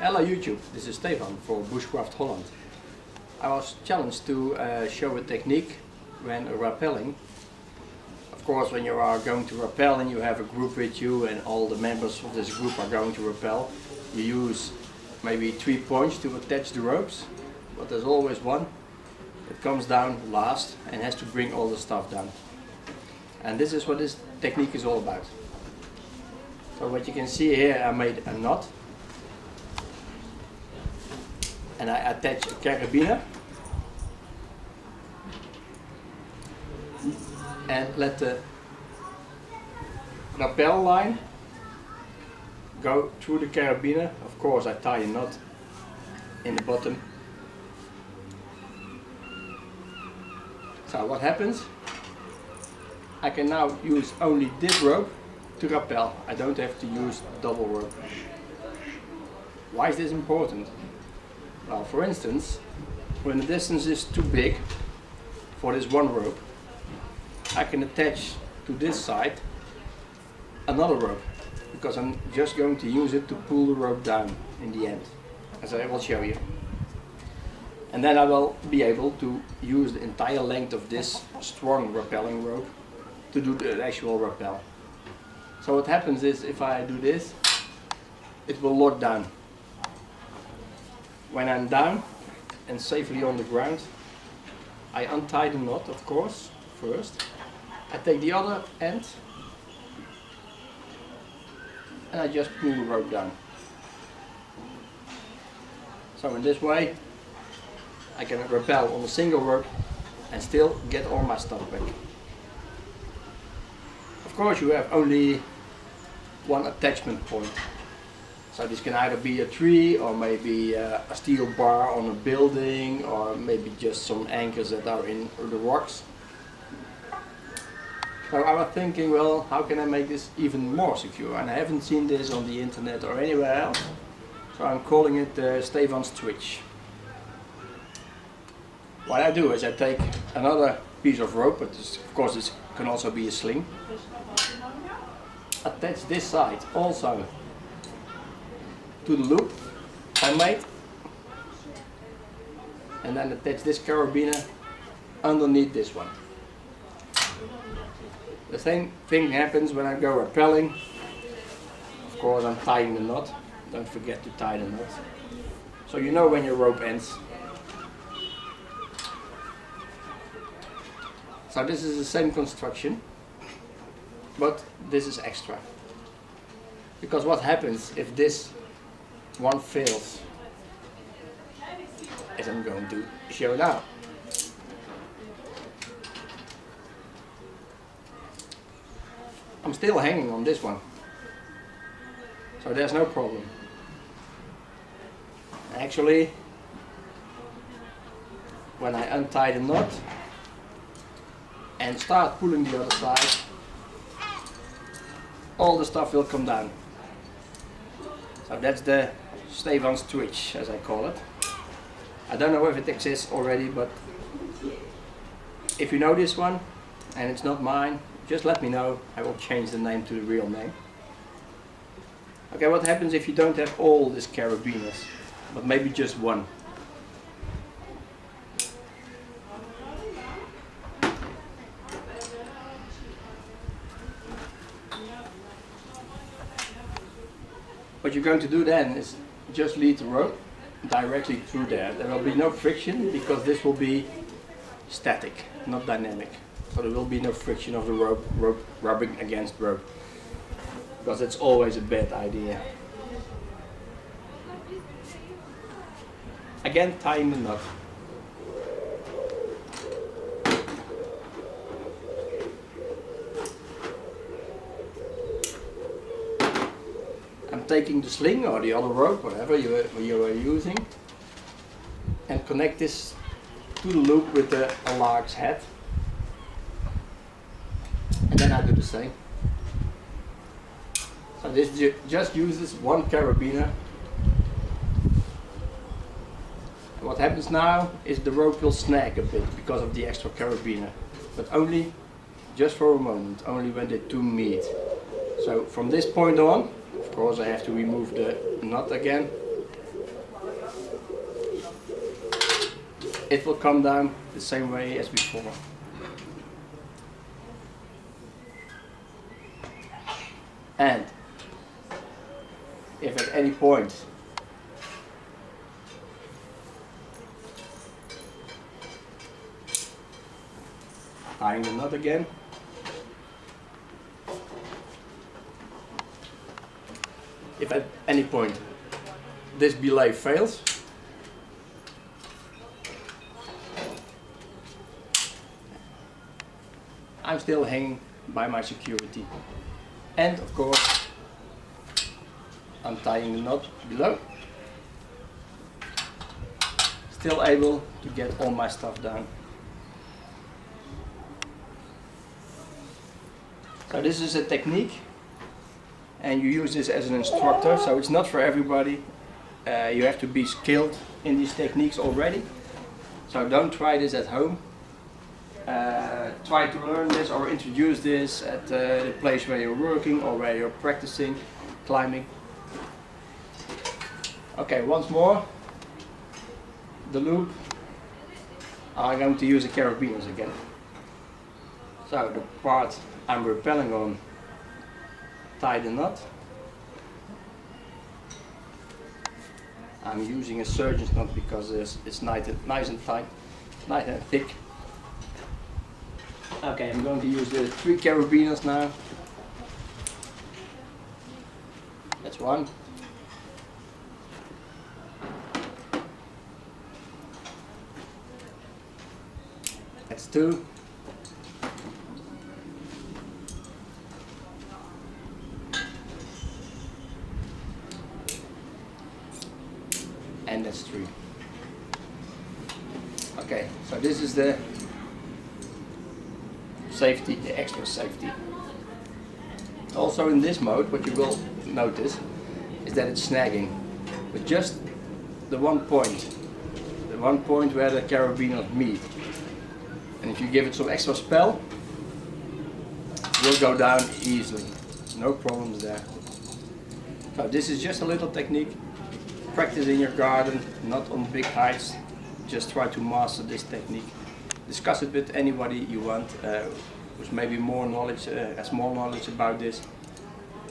Hello YouTube, this is Stefan for Bushcraft Holland. I was challenged to show a technique when rappelling. Of course, when you are going to rappel and you have a group with you and all the members of this group are going to rappel, you use maybe 3 points to attach the ropes, but there's always one that comes down last and has to bring all the stuff down. And this is what this technique is all about. So what you can see here, I made a knot and I attach a carabiner and let the rappel line go through the carabiner. Of course I tie a knot in the bottom. So what happens? I can now use only this rope to rappel. I don't have to use double rope. Why is this important? Well, for instance, when the distance is too big for this one rope, I can attach to this side another rope, because I'm just going to use it to pull the rope down in the end, as I will show you. And then I will be able to use the entire length of this strong rappelling rope to do the actual rappel. So what happens is, if I do this, it will lock down. When I'm down and safely on the ground, I untie the knot, of course, first. I take the other end and I just pull the rope down. So in this way I can rappel on a single rope and still get all my stuff back. Of course, you have only one attachment point. So this can either be a tree or maybe a steel bar on a building, or maybe just some anchors that are in the rocks. So I was thinking, well, how can I make this even more secure? And I haven't seen this on the internet or anywhere else. So I'm calling it Stefan's Twitch. What I do is I take another piece of rope, but this, of course this can also be a sling. Attach this side also to the loop I made, and then attach this carabiner underneath this one. The same thing happens when I go rappelling. Of course I'm tying the knot, don't forget to tie the knot, so you know when your rope ends. So this is the same construction, but this is extra. Because what happens if this one fails, as I'm going to show now. I'm still hanging on this one, so there's no problem. Actually, when I untie the knot and start pulling the other side, all the stuff will come down. So that's the Stefan's Twitch, as I call it. I don't know if it exists already, but if you know this one and it's not mine, just let me know. I will change the name to the real name. Okay, what happens if you don't have all these carabiners, but maybe just one? What you're going to do then is just lead the rope directly through there. There will be no friction, because this will be static, not dynamic. So there will be no friction of the rope rubbing against rope, because it's always a bad idea. Again, tying the knot. I'm taking the sling or the other rope, whatever you are using, and connect this to the loop with a lark's head. And then I do the same. So this just uses one carabiner. And what happens now is the rope will snag a bit because of the extra carabiner, but only just for a moment, only when the two meet. So from this point on, of course I have to remove the nut again, it will come down the same way as before. And if at any point tying the knot again, if at any point this belay fails, I'm still hanging by my security. And of course, I'm tying the knot below. Still able to get all my stuff down. So this is a technique, and you use this as an instructor, so it's not for everybody. You have to be skilled in these techniques already. So don't try this at home. Try to learn this or introduce this at the place where you're working or where you're practicing climbing. Okay, once more, the loop. I'm going to use the carabiners again. So the part I'm rappelling on, tie the knot. I'm using a surgeon's knot because it's nice and tight, nice and thick. Okay, I'm going to use the 3 carabiners now. That's 1. That's 2. And that's 3. Okay, so this is the safety, the extra safety. Also in this mode, what you will notice is that it's snagging with just the one point where the carabiners meet. And if you give it some extra spell, it will go down easily. No problems there. So this is just a little technique. Practice in your garden, not on big heights. Just try to master this technique. Discuss it with anybody you want, with maybe more knowledge, has more knowledge about this.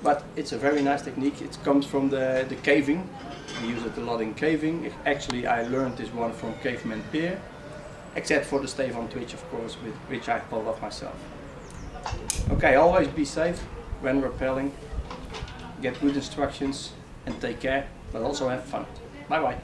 But it's a very nice technique. It comes from the caving. We use it a lot in caving. Actually, I learned this one from Caveman Peer, except for the stave on twitch, of course, which I pulled off myself. Okay, always be safe when rappelling. Get good instructions and take care, but also have fun. Bye bye.